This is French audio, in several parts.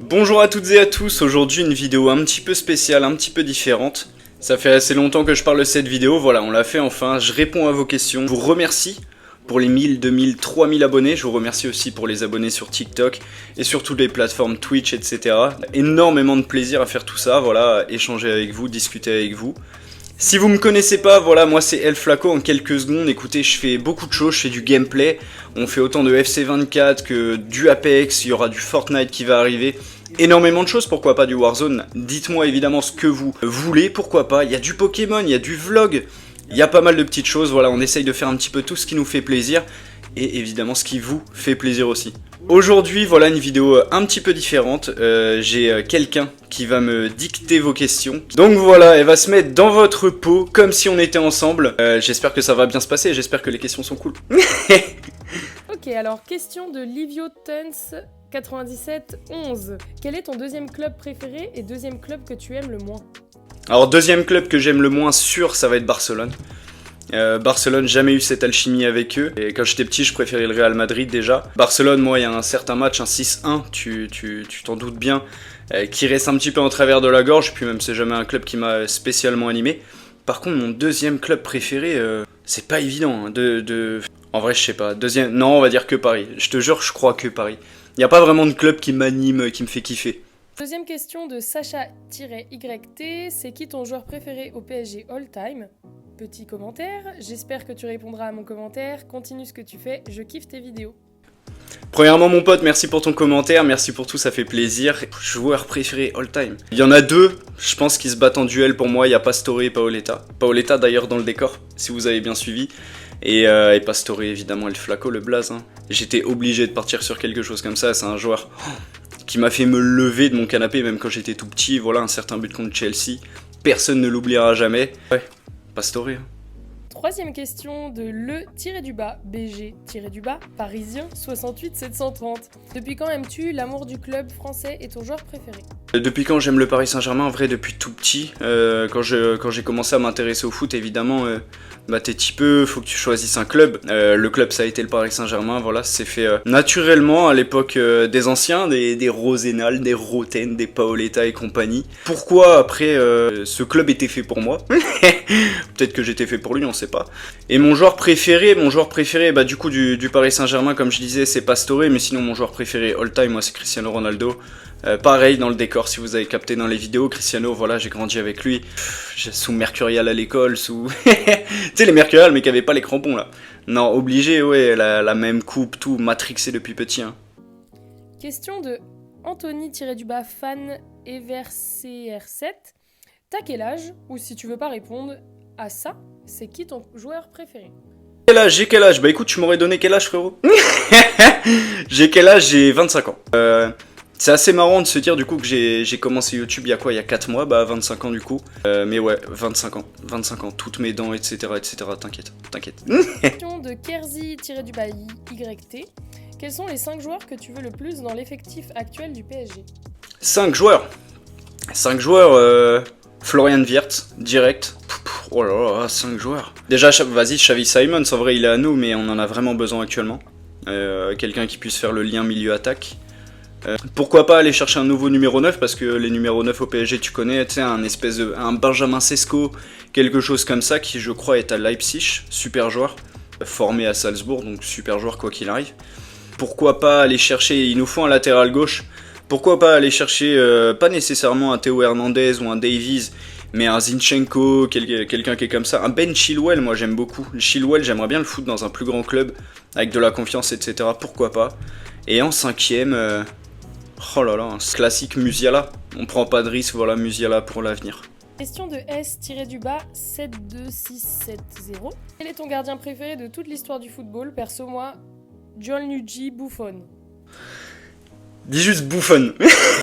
Bonjour à toutes et à tous, aujourd'hui une vidéo un petit peu spéciale, un petit peu différente. Ça fait assez longtemps que je parle de cette vidéo, voilà on l'a fait enfin, je réponds à vos questions. Je vous remercie pour les 1000, 2000, 3000 abonnés, je vous remercie aussi pour les abonnés sur TikTok et sur toutes les plateformes Twitch, etc. Énormément de plaisir à faire tout ça, voilà, échanger avec vous, discuter avec vous. Si vous me connaissez pas, voilà, moi c'est Elflaco en quelques secondes, écoutez, je fais beaucoup de choses, je fais du gameplay, on fait autant de FC24 que du Apex, il y aura du Fortnite qui va arriver, énormément de choses, pourquoi pas du Warzone, dites-moi évidemment ce que vous voulez, pourquoi pas, il y a du Pokémon, il y a du vlog, il y a pas mal de petites choses, voilà, on essaye de faire un petit peu tout ce qui nous fait plaisir, et évidemment ce qui vous fait plaisir aussi. Aujourd'hui, voilà une vidéo un petit peu différente, j'ai quelqu'un qui va me dicter vos questions. Donc voilà, elle va se mettre dans votre peau comme si on était ensemble. J'espère que ça va bien se passer, j'espère que les questions sont cool. Ok, alors question de Livio Tuns 9711. Quel est ton deuxième club préféré et deuxième club que tu aimes le moins? Alors deuxième club que j'aime le moins sûr, ça va être Barcelone. Barcelone, jamais eu cette alchimie avec eux. Et quand j'étais petit, je préférais le Real Madrid déjà. Barcelone, moi, il y a un certain match, un 6-1, tu t'en doutes bien, qui reste un petit peu en travers de la gorge. Puis même, c'est jamais un club qui m'a spécialement animé. Par contre, mon deuxième club préféré, c'est pas évident. Hein, En vrai, je sais pas. Deuxième, non, on va dire que Paris. Je te jure, je crois que Paris. Il n'y a pas vraiment de club qui m'anime, qui me fait kiffer. Deuxième question de Sacha-YT. C'est qui ton joueur préféré au PSG all-time? Petit commentaire, j'espère que tu répondras à mon commentaire, continue ce que tu fais, je kiffe tes vidéos. Premièrement mon pote, merci pour ton commentaire, merci pour tout, ça fait plaisir. Joueur préféré all time. Il y en a deux, je pense qu'ils se battent en duel pour moi, il y a Pastore et Paoletta. Paoletta d'ailleurs dans le décor, si vous avez bien suivi. Et Pastore évidemment, Elflaco, le blaze. Hein. J'étais obligé de partir sur quelque chose comme ça, c'est un joueur qui m'a fait me lever de mon canapé même quand j'étais tout petit. Voilà un certain but contre Chelsea, personne ne l'oubliera jamais. Ouais. Pastore. Troisième question de le-BG-parisien 68 730. Depuis quand aimes-tu l'amour du club français et ton joueur préféré? Depuis quand j'aime le Paris Saint-Germain? En vrai, depuis tout petit. Quand j'ai commencé à m'intéresser au foot, évidemment, t'es petit peu, faut que tu choisisses un club. Le club, ça a été le Paris Saint-Germain, voilà, c'est fait naturellement à l'époque des anciens, des Rosenal, des Roten, des Paoletta et compagnie. Pourquoi après ce club était fait pour moi? Peut-être que j'étais fait pour lui, on sait pas. Et mon joueur préféré, bah du coup du Paris Saint-Germain, comme je disais, c'est Pastore, mais sinon mon joueur préféré all time, moi c'est Cristiano Ronaldo. Pareil dans le décor, si vous avez capté dans les vidéos, Cristiano, voilà, j'ai grandi avec lui, sous Mercurial à l'école, sous... tu sais les Mercurial mais qui avaient pas les crampons là. Non, obligé, ouais, la même coupe, tout, matrixé depuis petit. Hein. Question de Anthony-fan EverCR7. T'as quel âge? Ou si tu veux pas répondre à ça, c'est qui ton joueur préféré? J'ai quel âge? Bah écoute, tu m'aurais donné quel âge frérot? J'ai quel âge? J'ai 25 ans. C'est assez marrant de se dire du coup que j'ai commencé YouTube il y a quoi? Il y a 4 mois, bah 25 ans du coup. Mais ouais, 25 ans, toutes mes dents, etc. T'inquiète. Question de Kerzi-YT. Quels sont les 5 joueurs que tu veux le plus dans l'effectif actuel du PSG? 5 joueurs. Florian Wirtz, direct. Oh là là, 5 joueurs. Déjà, vas-y, Xavi Simons, en vrai il est à nous, mais on en a vraiment besoin actuellement. Quelqu'un qui puisse faire le lien milieu-attaque. Pourquoi pas aller chercher un nouveau numéro 9, parce que les numéros 9 au PSG tu connais, tu sais, un Benjamin Sesko, quelque chose comme ça, qui je crois est à Leipzig, super joueur, formé à Salzbourg, donc super joueur quoi qu'il arrive. Pourquoi pas aller chercher, il nous faut un latéral gauche, pourquoi pas aller chercher, pas nécessairement un Théo Hernandez ou un Davies, mais un Zinchenko, quelqu'un qui est comme ça, un Ben Chilwell, moi j'aime beaucoup. Chilwell, j'aimerais bien le foutre dans un plus grand club, avec de la confiance, etc. Pourquoi pas. Et en 5ème, oh là là, un classique Musiala. On prend pas de risque, voilà, Musiala pour l'avenir. Question de S-72670. Quel est ton gardien préféré de toute l'histoire du football? Perso, moi, Gianluigi Buffon. Dis juste Buffon.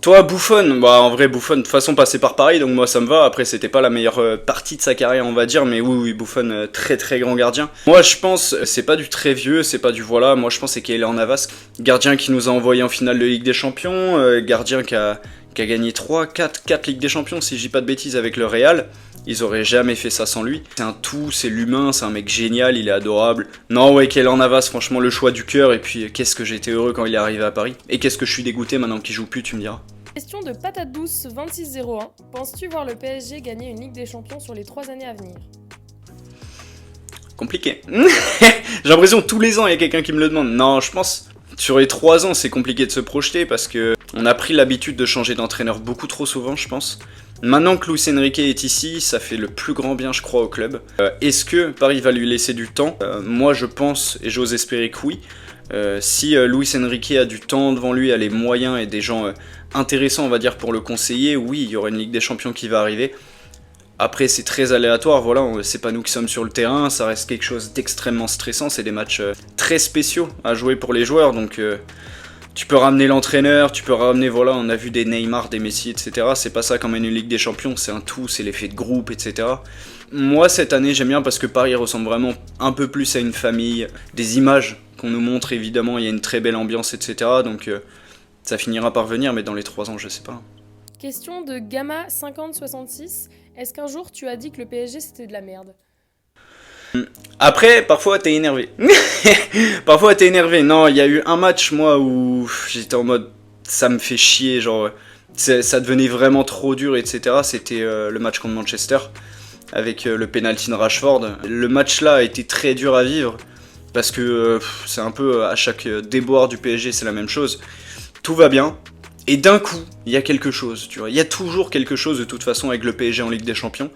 Toi, Buffon, bah en vrai, Buffon, de toute façon, passé par Paris, donc moi ça me va. Après, c'était pas la meilleure partie de sa carrière, on va dire, mais oui, Buffon, très très grand gardien. Moi, je pense, c'est pas du très vieux, c'est pas du voilà, moi je pense c'est Keylor Navas, gardien qui nous a envoyé en finale de Ligue des Champions, gardien qui a gagné 4 Ligues des Champions, si je dis pas de bêtises, avec le Real. Ils auraient jamais fait ça sans lui. C'est un tout, c'est l'humain, c'est un mec génial, il est adorable. Non, ouais, Keylor Navas, franchement, le choix du cœur. Et puis, qu'est-ce que j'étais heureux quand il est arrivé à Paris. Et qu'est-ce que je suis dégoûté maintenant qu'il joue plus, tu me diras. Question de patate douce 2601. Penses-tu voir le PSG gagner une Ligue des Champions sur les 3 années à venir? Compliqué. J'ai l'impression que tous les ans il y a quelqu'un qui me le demande. Non, je pense sur les 3 ans c'est compliqué de se projeter parce que on a pris l'habitude de changer d'entraîneur beaucoup trop souvent, je pense. Maintenant que Luis Enrique est ici, ça fait le plus grand bien je crois au club. Est-ce que Paris va lui laisser du temps? Moi je pense et j'ose espérer que oui. Si Luis Enrique a du temps devant lui, a les moyens et des gens intéressants on va dire pour le conseiller, oui il y aura une Ligue des Champions qui va arriver. Après c'est très aléatoire, voilà, c'est pas nous qui sommes sur le terrain, ça reste quelque chose d'extrêmement stressant, c'est des matchs très spéciaux à jouer pour les joueurs, donc tu peux ramener l'entraîneur, tu peux ramener, voilà, on a vu des Neymar, des Messi, etc. C'est pas ça quand même une Ligue des Champions, c'est un tout, c'est l'effet de groupe, etc. Moi cette année j'aime bien parce que Paris ressemble vraiment un peu plus à une famille, des images qu'on nous montre évidemment, il y a une très belle ambiance, etc. Donc ça finira par venir, mais dans les 3 ans je sais pas. Question de Gamma 5066. Est-ce qu'un jour tu as dit que le PSG c'était de la merde? Après, parfois t'es énervé. Parfois t'es énervé. Non, il y a eu un match, moi, où j'étais en mode ça me fait chier, genre ça devenait vraiment trop dur, etc. C'était le match contre Manchester, avec le penalty de Rashford. Le match là a été très dur à vivre, parce que c'est un peu à chaque déboire du PSG, c'est la même chose. Tout va bien. Et d'un coup, il y a quelque chose, tu vois. Il y a toujours quelque chose de toute façon avec le PSG en Ligue des Champions.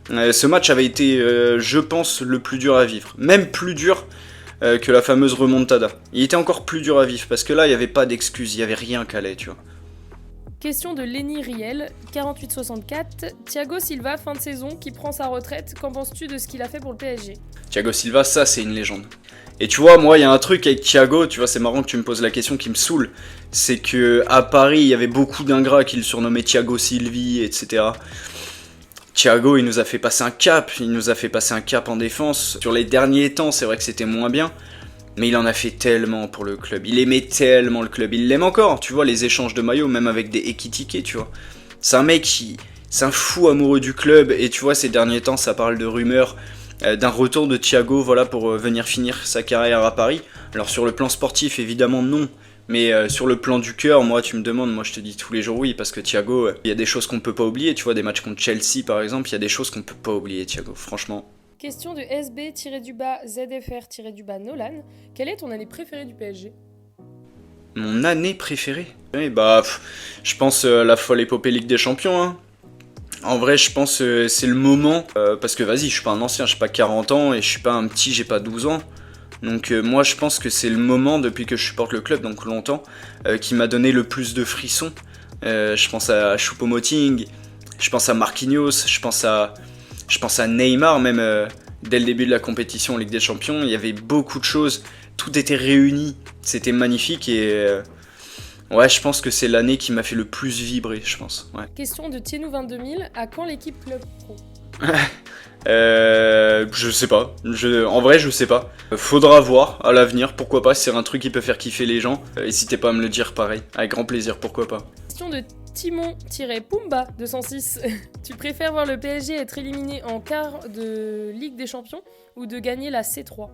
Ce match avait été, je pense, le plus dur à vivre. Même plus dur que la fameuse remontada. Il était encore plus dur à vivre parce que là, il n'y avait pas d'excuses, il n'y avait rien qu'à aller, tu vois. Question de Lenny Riel, 4864. Thiago Silva, fin de saison, qui prend sa retraite. Qu'en penses-tu de ce qu'il a fait pour le PSG? Thiago Silva, ça, c'est une légende. Et tu vois, moi, il y a un truc avec Thiago, tu vois, c'est marrant que tu me poses la question qui me saoule. C'est que à Paris, il y avait beaucoup d'ingrats qui le surnommaient Thiago Silvi, etc. Thiago, il nous a fait passer un cap, en défense. Sur les derniers temps, c'est vrai que c'était moins bien, mais il en a fait tellement pour le club. Il aimait tellement le club, il l'aime encore, tu vois, les échanges de maillots, même avec des Ekitike, tu vois. C'est un mec c'est un fou amoureux du club, et tu vois, ces derniers temps, ça parle de rumeurs d'un retour de Thiago, voilà, pour venir finir sa carrière à Paris. Alors sur le plan sportif, évidemment non, mais sur le plan du cœur, moi tu me demandes, moi je te dis tous les jours oui, parce que Thiago, il y a des choses qu'on peut pas oublier, tu vois, des matchs contre Chelsea par exemple, il y a des choses qu'on peut pas oublier, Thiago, franchement. Question de SB-ZFR-Nolan. Quelle est ton année préférée du PSG? Mon année préférée? Oui, bah, je pense la folle épopée Ligue des Champions, hein. En vrai, je pense c'est le moment, parce que vas-y, je suis pas un ancien, j'ai pas 40 ans, et je suis pas un petit, j'ai pas 12 ans. Donc moi, je pense que c'est le moment, depuis que je supporte le club, donc longtemps, qui m'a donné le plus de frissons. Je pense à Choupo-Moting, je pense à Marquinhos, je pense à Neymar, même dès le début de la compétition en Ligue des Champions, il y avait beaucoup de choses, tout était réuni, c'était magnifique, et ouais, je pense que c'est l'année qui m'a fait le plus vibrer, je pense. Ouais. Question de Tienou22000, à quand l'équipe Club Pro? Je sais pas. En vrai, je sais pas. Faudra voir à l'avenir, pourquoi pas, si c'est un truc qui peut faire kiffer les gens. N'hésitez pas à me le dire pareil. Avec grand plaisir, pourquoi pas. Question de Timon-Pumba 206. Tu préfères voir le PSG être éliminé en quart de Ligue des Champions ou de gagner la C3?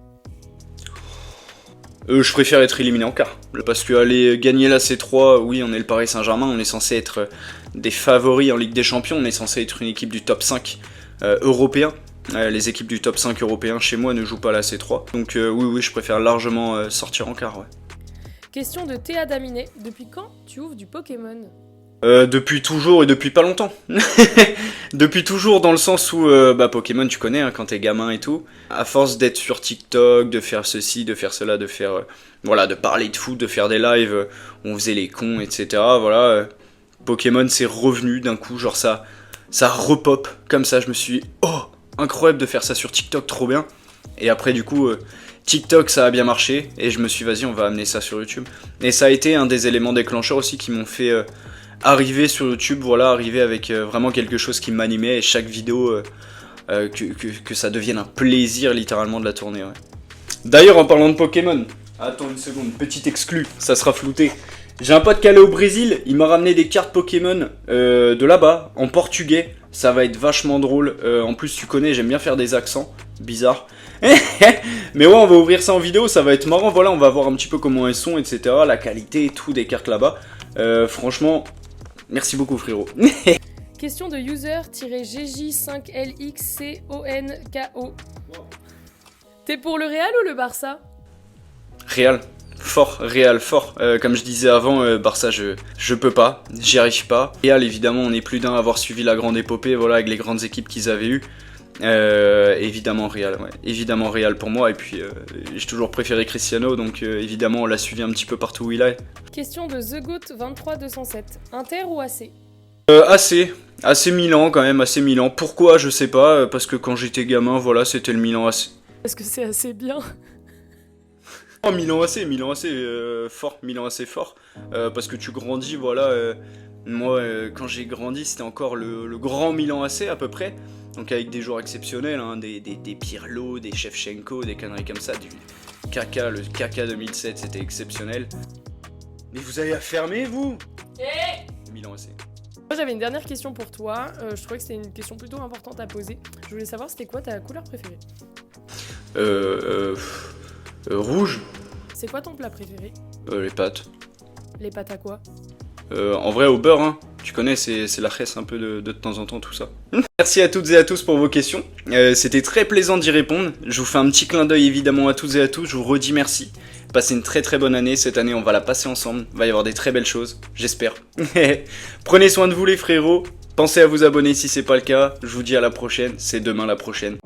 Je préfère être éliminé en quart. Parce que aller gagner la C3, oui, on est le Paris Saint-Germain, on est censé être des favoris en Ligue des Champions, on est censé être une équipe du top 5 européen. Les équipes du top 5 européens chez moi ne jouent pas la C3. Donc oui, je préfère largement sortir en quart, ouais. Question de Théa Daminet. Depuis quand tu ouvres du Pokémon? Depuis toujours et depuis pas longtemps. Depuis toujours dans le sens où Pokémon tu connais hein, quand t'es gamin et tout. À force d'être sur TikTok, de faire ceci, de faire cela, de faire de parler de foot, de faire des lives où on faisait les cons, etc. Voilà, Pokémon c'est revenu d'un coup, genre ça repop comme ça. Je me suis dit, oh incroyable de faire ça sur TikTok, trop bien. Et après du coup TikTok ça a bien marché et je me suis dit, vas-y on va amener ça sur YouTube. Et ça a été un des éléments déclencheurs aussi qui m'ont fait arriver sur YouTube, arriver avec vraiment quelque chose qui m'animait et chaque vidéo que ça devienne un plaisir littéralement de la tourner. Ouais. D'ailleurs en parlant de Pokémon, attends une seconde, petit exclu, ça sera flouté. J'ai un pote qui allait au Brésil, il m'a ramené des cartes Pokémon de là-bas, en portugais, ça va être vachement drôle. En plus tu connais, j'aime bien faire des accents bizarres. Mais ouais, on va ouvrir ça en vidéo, ça va être marrant, on va voir un petit peu comment elles sont, etc. La qualité et tout des cartes là-bas. Franchement, Merci beaucoup frérot. Question de user-gj5lxconko. T'es pour le Real ou le Barça? Real, fort, Real, fort. Comme je disais avant, Barça, je peux pas, j'y arrive pas. Real, évidemment, on est plus d'un à avoir suivi la grande épopée, voilà, avec les grandes équipes qu'ils avaient eues. Évidemment Real, ouais. Évidemment Real pour moi, et puis j'ai toujours préféré Cristiano, donc évidemment on l'a suivi un petit peu partout où il est. Question de TheGoat23207. Inter ou AC? AC Milan quand même, AC Milan. Pourquoi je sais pas, parce que quand j'étais gamin, voilà, c'était le Milan AC. Parce que c'est assez bien. Oh, Milan AC, fort, Milan AC fort, parce que tu grandis, voilà, moi quand j'ai grandi c'était encore le grand Milan AC à peu près, donc avec des joueurs exceptionnels, hein, des Pirlo, des Shevchenko, des conneries comme ça, du Kaka, le Kaka 2007 c'était exceptionnel. Mais vous avez à fermer vous Milan AC. Moi j'avais une dernière question pour toi, je trouvais que c'était une question plutôt importante à poser. Je voulais savoir c'était quoi ta couleur préférée? Rouge. C'est quoi ton plat préféré? Les pâtes. Les pâtes à quoi? En vrai au beurre, hein. Tu connais, c'est la reste un peu de temps en temps tout ça. Merci à toutes et à tous pour vos questions, c'était très plaisant d'y répondre. Je vous fais un petit clin d'œil évidemment à toutes et à tous, je vous redis merci. Passez une très très bonne année, cette année on va la passer ensemble, il va y avoir des très belles choses, j'espère. Prenez soin de vous les frérots, pensez à vous abonner si c'est pas le cas, je vous dis à la prochaine, c'est demain la prochaine.